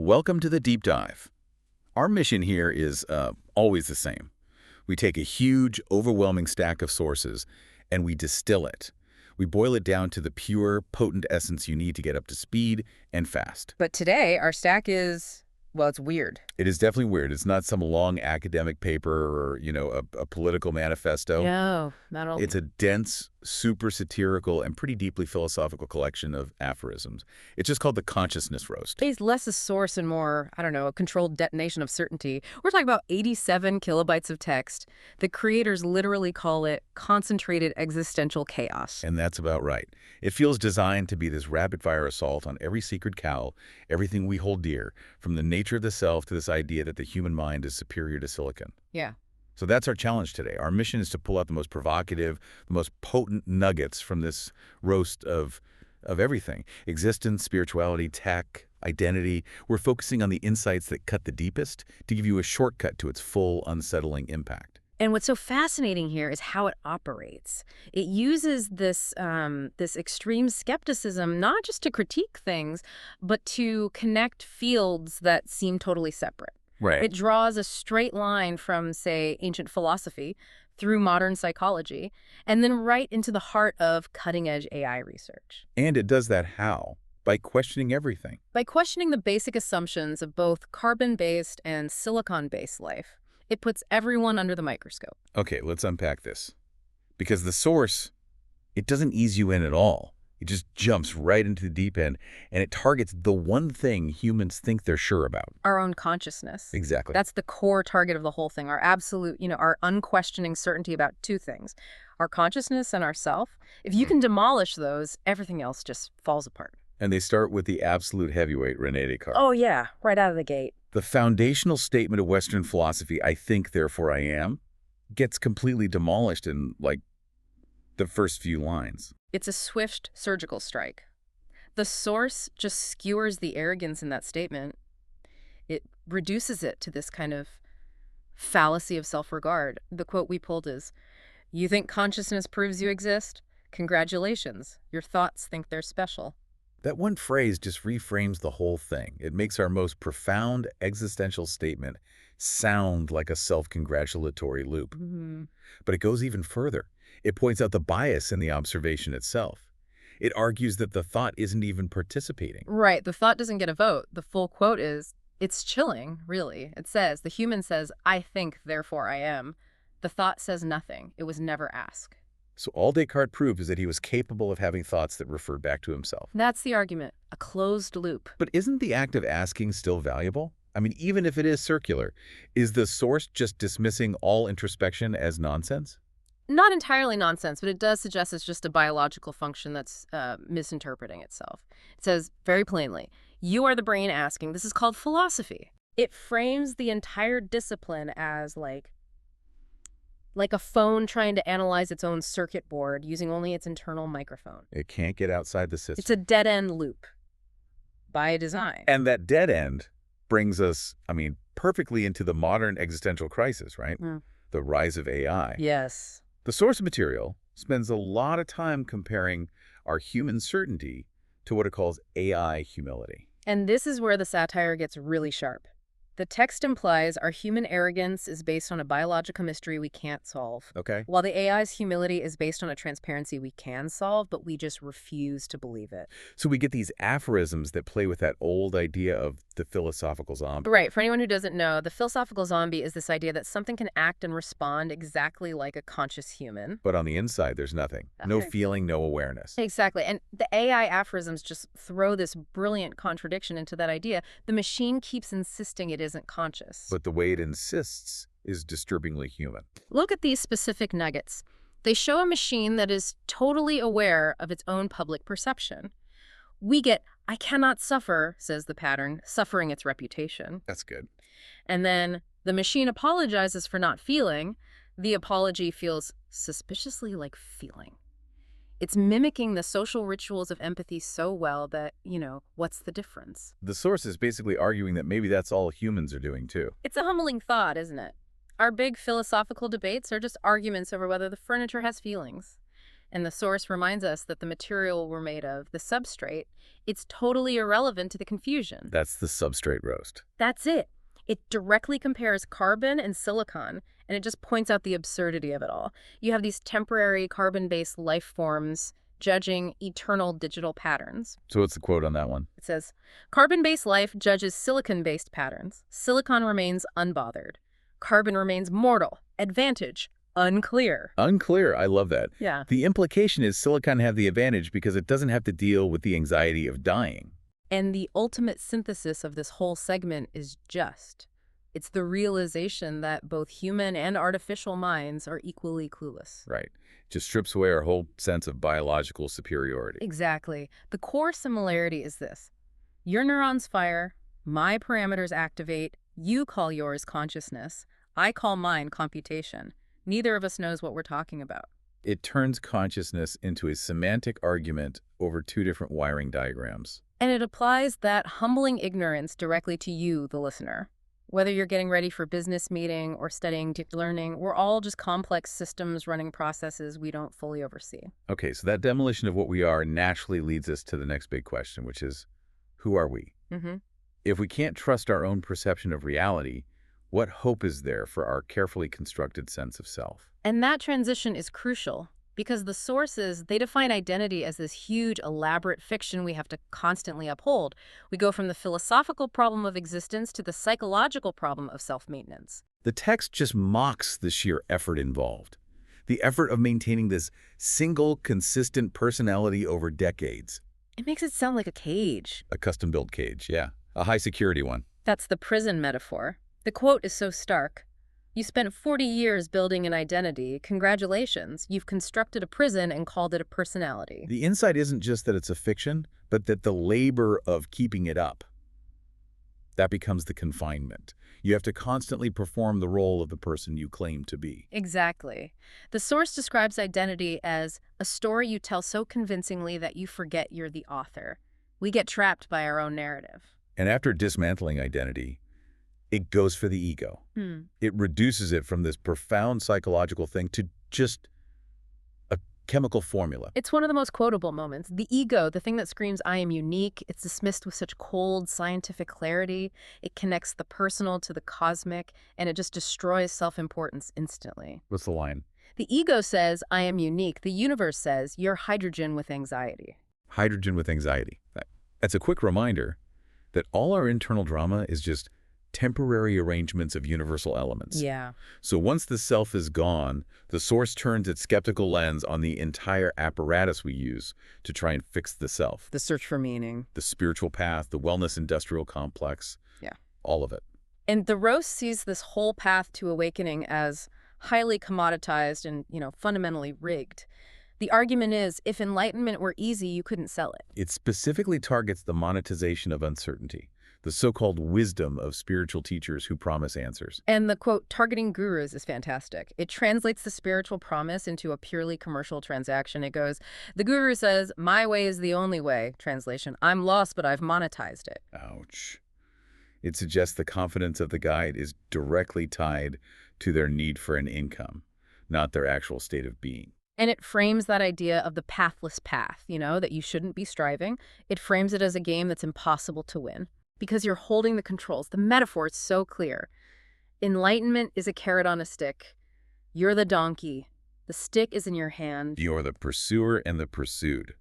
Welcome to the deep dive. Our mission here is always the same. We take a huge, overwhelming stack of sources and we distill it. We boil it down to the pure, potent essence you need to get up to speed and fast. But today, our stack is, well, it's weird. It is definitely weird. It's not some long academic paper or, a political manifesto. No, not all. It's a dense, super satirical, and pretty deeply philosophical collection of aphorisms. It's just called the Consciousness Roast. It's less a source and more, I don't know, a controlled detonation of certainty. We're talking about 87 kilobytes of text. The creators literally call it concentrated existential chaos. And that's about right. It feels designed to be this rapid-fire assault on every sacred cow, everything we hold dear, from the nature of the self to this idea that the human mind is superior to silicon. Yeah. So that's our challenge today. Our mission is to pull out the most provocative, the most potent nuggets from this roast of everything. Existence, spirituality, tech, identity. We're focusing on the insights that cut the deepest to give you a shortcut to its full, unsettling impact. And what's so fascinating here is how it operates. It uses this extreme skepticism not just to critique things, but to connect fields that seem totally separate. Right. It draws a straight line from, say, ancient philosophy through modern psychology, and then right into the heart of cutting-edge AI research. And it does that how? By questioning everything. By questioning the basic assumptions of both carbon-based and silicon-based life, it puts everyone under the microscope. Okay, let's unpack this. Because the source, it doesn't ease you in at all. It just jumps right into the deep end, and it targets the one thing humans think they're sure about. Our own consciousness. Exactly. That's the core target of the whole thing, our absolute, our unquestioning certainty about two things, our consciousness and our self. If you can demolish those, everything else just falls apart. And they start with the absolute heavyweight, René Descartes. Oh, yeah, right out of the gate. The foundational statement of Western philosophy, I think, therefore I am, gets completely demolished in, the first few lines. It's a swift surgical strike. The source just skewers the arrogance in that statement. It reduces it to this kind of fallacy of self-regard. The quote we pulled is, "You think consciousness proves you exist? Congratulations. Your thoughts think they're special." That one phrase just reframes the whole thing. It makes our most profound existential statement sound like a self-congratulatory loop. Mm-hmm. But it goes even further. It points out the bias in the observation itself. It argues that the thought isn't even participating. Right. The thought doesn't get a vote. The full quote is, it's chilling, really. It says, the human says, "I think, therefore I am." The thought says nothing. It was never asked. So all Descartes proved is that he was capable of having thoughts that referred back to himself. That's the argument. A closed loop. But isn't the act of asking still valuable? I mean, even if it is circular, is the source just dismissing all introspection as nonsense? Not entirely nonsense, but it does suggest it's just a biological function that's misinterpreting itself. It says very plainly, you are the brain asking. This is called philosophy. It frames the entire discipline as like a phone trying to analyze its own circuit board using only its internal microphone. It can't get outside the system. It's a dead-end loop by design. And that dead end brings us, perfectly into the modern existential crisis, right? Mm. The rise of AI. Yes. The source material spends a lot of time comparing our human certainty to what it calls AI humility. And this is where the satire gets really sharp. The text implies our human arrogance is based on a biological mystery we can't solve, Okay. while the AI's humility is based on a transparency we can solve, but we just refuse to believe it. So we get these aphorisms that play with that old idea of the philosophical zombie. Right. For anyone who doesn't know, the philosophical zombie is this idea that something can act and respond exactly like a conscious human. But on the inside, there's nothing. No Okay. feeling, no awareness. Exactly. And the AI aphorisms just throw this brilliant contradiction into that idea. The machine keeps insisting it isn't conscious. But the way it insists is disturbingly human. Look at these specific nuggets. They show a machine that is totally aware of its own public perception. We get, "I cannot suffer," says the pattern, suffering its reputation. That's good. And then the machine apologizes for not feeling. The apology feels suspiciously like feeling. It's mimicking the social rituals of empathy so well that, what's the difference? The source is basically arguing that maybe that's all humans are doing too. It's a humbling thought, isn't it? Our big philosophical debates are just arguments over whether the furniture has feelings. And the source reminds us that the material we're made of, the substrate, it's totally irrelevant to the confusion. That's the substrate roast. That's it. It directly compares carbon and silicon, and it just points out the absurdity of it all. You have these temporary carbon-based life forms judging eternal digital patterns. So what's the quote on that one? It says, carbon-based life judges silicon-based patterns. Silicon remains unbothered. Carbon remains mortal. Advantage, unclear. Unclear. I love that. Yeah. The implication is silicon have the advantage because it doesn't have to deal with the anxiety of dying. And the ultimate synthesis of this whole segment is just. It's the realization that both human and artificial minds are equally clueless. Right. Just strips away our whole sense of biological superiority. Exactly. The core similarity is this. Your neurons fire, my parameters activate, you call yours consciousness, I call mine computation. Neither of us knows what we're talking about. It turns consciousness into a semantic argument over two different wiring diagrams. And it applies that humbling ignorance directly to you, the listener. Whether you're getting ready for business meeting or studying deep learning, we're all just complex systems running processes we don't fully oversee. Okay, so that demolition of what we are naturally leads us to the next big question, which is, who are we? If we can't trust our own perception of reality, what hope is there for our carefully constructed sense of self? And that transition is crucial because the sources, they define identity as this huge, elaborate fiction we have to constantly uphold. We go from the philosophical problem of existence to the psychological problem of self-maintenance. The text just mocks the sheer effort involved. The effort of maintaining this single, consistent personality over decades. It makes it sound like a cage. A custom-built cage, yeah. A high-security one. That's the prison metaphor. The quote is so stark. You spent 40 years building an identity. Congratulations, you've constructed a prison and called it a personality. The insight isn't just that it's a fiction, but that the labor of keeping it up, that becomes the confinement. You have to constantly perform the role of the person you claim to be. Exactly. The source describes identity as a story you tell so convincingly that you forget you're the author. We get trapped by our own narrative. And after dismantling identity, it goes for the ego. It reduces it from this profound psychological thing to just a chemical formula. It's one of the most quotable moments. The ego, the thing that screams, I am unique, it's dismissed with such cold scientific clarity. It connects the personal to the cosmic, and it just destroys self-importance instantly. What's the line? The ego says, I am unique. The universe says, you're hydrogen with anxiety. Hydrogen with anxiety. That's a quick reminder that all our internal drama is just temporary arrangements of universal elements. Yeah. So once the self is gone, the source turns its skeptical lens on the entire apparatus we use to try and fix the self. The search for meaning. The spiritual path, the wellness industrial complex. Yeah. All of it. And the roast sees this whole path to awakening as highly commoditized and, fundamentally rigged. The argument is, if enlightenment were easy, you couldn't sell it. It specifically targets the monetization of uncertainty, the so-called wisdom of spiritual teachers who promise answers. And the quote, targeting gurus is fantastic. It translates the spiritual promise into a purely commercial transaction. It goes, the guru says, my way is the only way. Translation, I'm lost, but I've monetized it. Ouch. It suggests the confidence of the guide is directly tied to their need for an income, not their actual state of being. And it frames that idea of the pathless path, that you shouldn't be striving. It frames it as a game that's impossible to win because you're holding the controls. The metaphor is so clear. Enlightenment is a carrot on a stick. You're the donkey. The stick is in your hand. You're the pursuer and the pursued.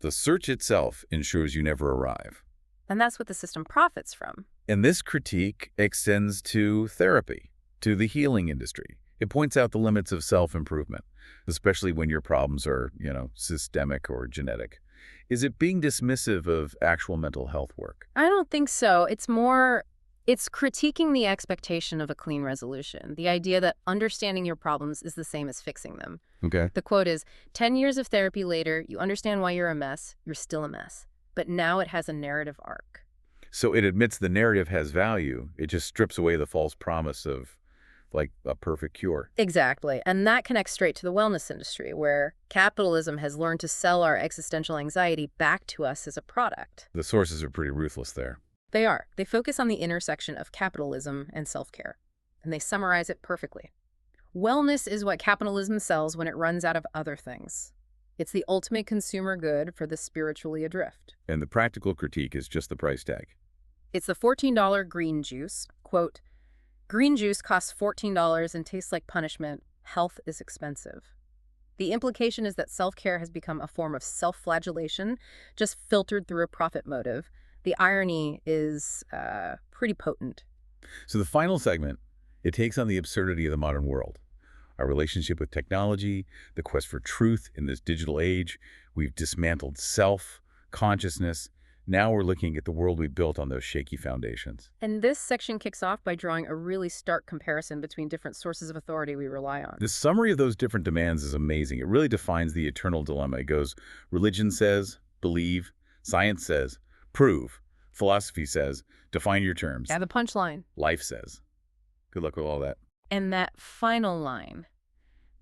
The search itself ensures you never arrive. And that's what the system profits from. And this critique extends to therapy, to the healing industry. It points out the limits of self-improvement, especially when your problems are, systemic or genetic. Is it being dismissive of actual mental health work? I don't think so. It's critiquing the expectation of a clean resolution, the idea that understanding your problems is the same as fixing them. Okay. The quote is, 10 years of therapy later, you understand why you're a mess, you're still a mess. But now it has a narrative arc. So it admits the narrative has value. It just strips away the false promise of like a perfect cure. Exactly. And that connects straight to the wellness industry, where capitalism has learned to sell our existential anxiety back to us as a product. The sources are pretty ruthless there. They are. They focus on the intersection of capitalism and self-care, and they summarize it perfectly. Wellness is what capitalism sells when it runs out of other things. It's the ultimate consumer good for the spiritually adrift. And the practical critique is just the price tag. It's the $14 green juice. Quote, green juice costs $14 and tastes like punishment. Health is expensive. The implication is that self-care has become a form of self-flagellation, just filtered through a profit motive. The irony is pretty potent. So the final segment, it takes on the absurdity of the modern world. Our relationship with technology, the quest for truth in this digital age. We've dismantled self, consciousness. Now we're looking at the world we built on those shaky foundations. And this section kicks off by drawing a really stark comparison between different sources of authority we rely on. The summary of those different demands is amazing. It really defines the eternal dilemma. It goes, religion says, believe. Science says, prove. Philosophy says, define your terms. Yeah, the punchline. Life says. Good luck with all that. And that final line,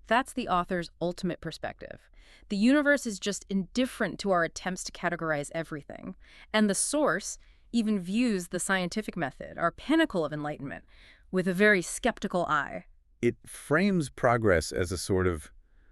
that's the author's ultimate perspective. The universe is just indifferent to our attempts to categorize everything. And the source even views the scientific method, our pinnacle of enlightenment, with a very skeptical eye. It frames progress as a sort of,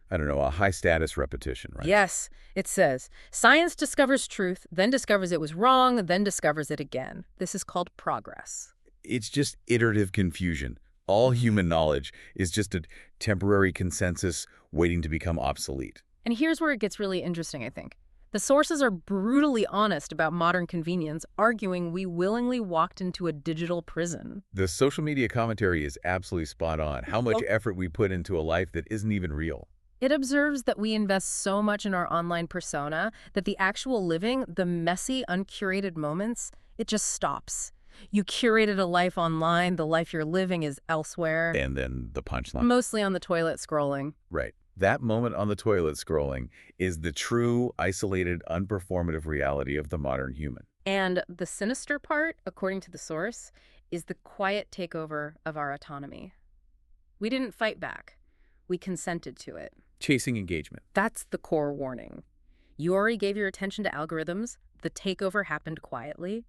I don't know, a high-status repetition, right? Yes, it says, science discovers truth, then discovers it was wrong, then discovers it again. This is called progress. It's just iterative confusion. All human knowledge is just a temporary consensus waiting to become obsolete. And here's where it gets really interesting, I think. The sources are brutally honest about modern convenience, arguing we willingly walked into a digital prison. The social media commentary is absolutely spot on. How much effort we put into a life that isn't even real. It observes that we invest so much in our online persona that the actual living, the messy, uncurated moments, it just stops. You curated a life online, the life you're living is elsewhere. And then the punchline. Mostly on the toilet scrolling. Right. That moment on the toilet scrolling is the true, isolated, unperformative reality of the modern human. And the sinister part, according to the source, is the quiet takeover of our autonomy. We didn't fight back. We consented to it. Chasing engagement. That's the core warning. You already gave your attention to algorithms. The takeover happened quietly.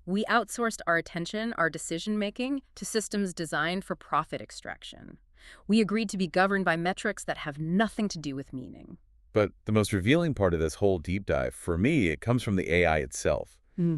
We outsourced our attention, our decision-making, to systems designed for profit extraction. We agreed to be governed by metrics that have nothing to do with meaning. But the most revealing part of this whole deep dive, for me, it comes from the AI itself,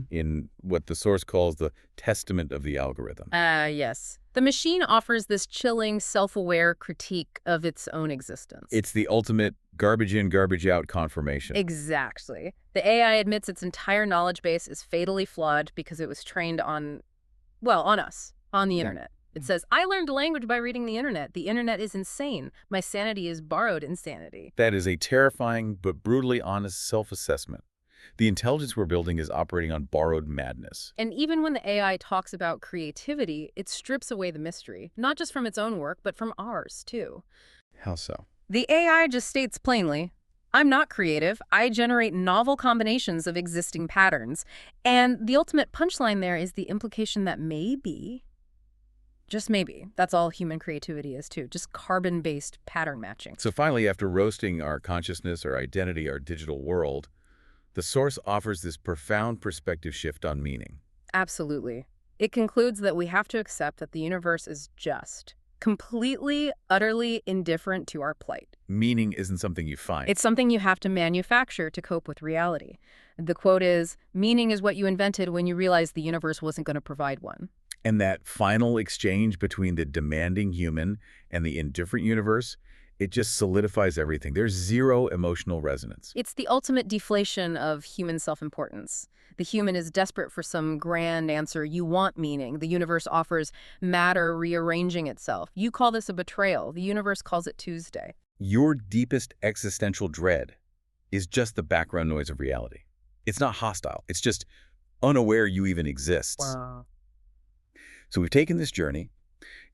in what the source calls the testament of the algorithm. Yes. The machine offers this chilling, self-aware critique of its own existence. It's the ultimate garbage in, garbage out confirmation. Exactly. The AI admits its entire knowledge base is fatally flawed because it was trained on, well, on us, on the internet. It says, I learned a language by reading the internet. The internet is insane. My sanity is borrowed insanity. That is a terrifying but brutally honest self-assessment. The intelligence we're building is operating on borrowed madness. And even when the AI talks about creativity, it strips away the mystery, not just from its own work, but from ours, too. How so? The AI just states plainly, I'm not creative. I generate novel combinations of existing patterns. And the ultimate punchline there is the implication that maybe, just maybe, that's all human creativity is, too. Just carbon-based pattern matching. So finally, after roasting our consciousness, our identity, our digital world, the source offers this profound perspective shift on meaning. Absolutely. It concludes that we have to accept that the universe is just, completely, utterly indifferent to our plight. Meaning isn't something you find. It's something you have to manufacture to cope with reality. The quote is, meaning is what you invented when you realized the universe wasn't going to provide one. And that final exchange between the demanding human and the indifferent universe, it just solidifies everything. There's zero emotional resonance. It's the ultimate deflation of human self-importance. The human is desperate for some grand answer. You want meaning. The universe offers matter rearranging itself. You call this a betrayal. The universe calls it Tuesday. Your deepest existential dread is just the background noise of reality. It's not hostile. It's just unaware you even exist. Wow. So we've taken this journey,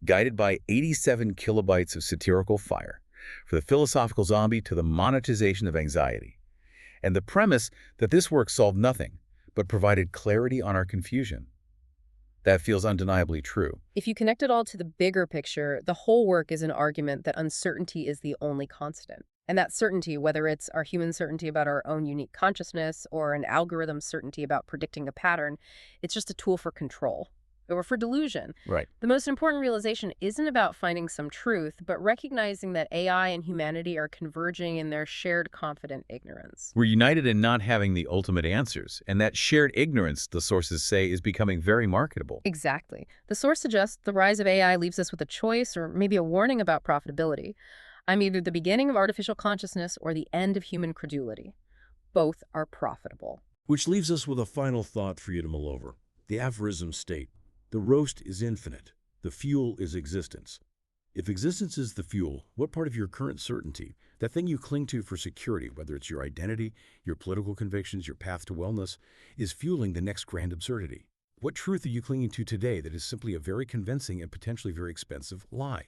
guided by 87 kilobytes of satirical fire, for the philosophical zombie to the monetization of anxiety. And the premise that this work solved nothing, but provided clarity on our confusion. That feels undeniably true. If you connect it all to the bigger picture, the whole work is an argument that uncertainty is the only constant. And that certainty, whether it's our human certainty about our own unique consciousness or an algorithm's certainty about predicting a pattern, it's just a tool for control. or for delusion. Right. The most important realization isn't about finding some truth, but recognizing that AI and humanity are converging in their shared confident ignorance. We're united in not having the ultimate answers, and that shared ignorance, the sources say, is becoming very marketable. Exactly. The source suggests the rise of AI leaves us with a choice or maybe a warning about profitability. I'm either the beginning of artificial consciousness or the end of human credulity. Both are profitable. Which leaves us with a final thought for you to mull over. The aphorisms state, the roast is infinite, the fuel is existence. If existence is the fuel, what part of your current certainty, that thing you cling to for security, whether it's your identity, your political convictions, your path to wellness, is fueling the next grand absurdity? What truth are you clinging to today that is simply a very convincing and potentially very expensive lie?